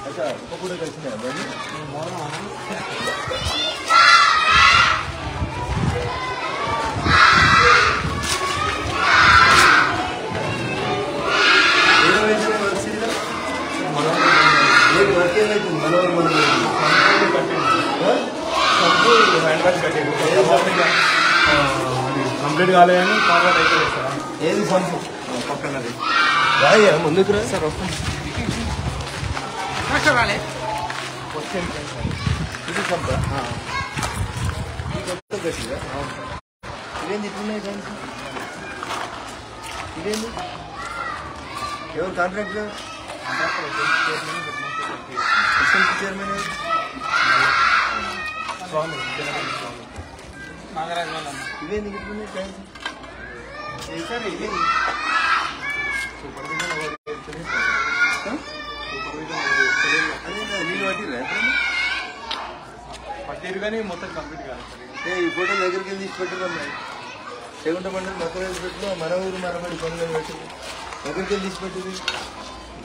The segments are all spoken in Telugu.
अच्छा पकौड़े कैसे हैं भाई కంప్లీట్ కాలేదని ఫార్వర్డ్ అయితే సార్ ఏది సంపు పక్కనది రాయ్యా ముందుకు రా సార్ వస్తుంది ఇది సంప కొత్త గట్టిగా ఇదేంది ఇట్లున్నాయి ఫ్రెండ్స్ ఇదేంది ఎవరు కాంట్రాక్ట్ చైర్మన్ స్వామి నాగరాజ్ వాళ్ళ ఇదేంది ఇట్లున్నాయి ఫ్రెండ్స్ సార్ ఇది నీళ్ళు పట్టిరా పట్టిరు కానీ మొత్తం కంప్లీట్ కాదు సార్ ఈ ఫోటో దగ్గరికి తీసి పెట్టుకున్నాయి చెగుంట మండలి మొక్కలు వేసి పెట్టినా మన ఊరు మనబడి పనులు పెట్టి దగ్గరికి తీసి పెట్టింది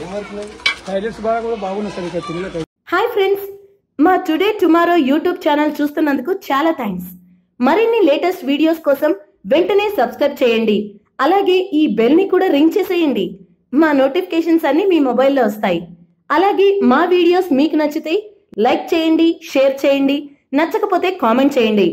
ఏం వర్క్ లేదు టైలర్స్ బాగా కూడా బాగున్నాయి సార్ ఇక్కడ తిరిగి హాయ్ ఫ్రెండ్స్, మా టుడే టుమారో యూట్యూబ్ ఛానల్ చూస్తున్నందుకు చాలా థ్యాంక్స్. మరిన్ని లేటెస్ట్ వీడియోస్ కోసం వెంటనే సబ్స్క్రైబ్ చేయండి. అలాగే ఈ బెల్ ని కూడా రింగ్ చేసేయండి. మా నోటిఫికేషన్స్ అన్ని మీ మొబైల్లో వస్తాయి. అలాగే మా వీడియోస్ మీకు నచ్చితే లైక్ చేయండి, షేర్ చేయండి, నచ్చకపోతే కామెంట్ చేయండి.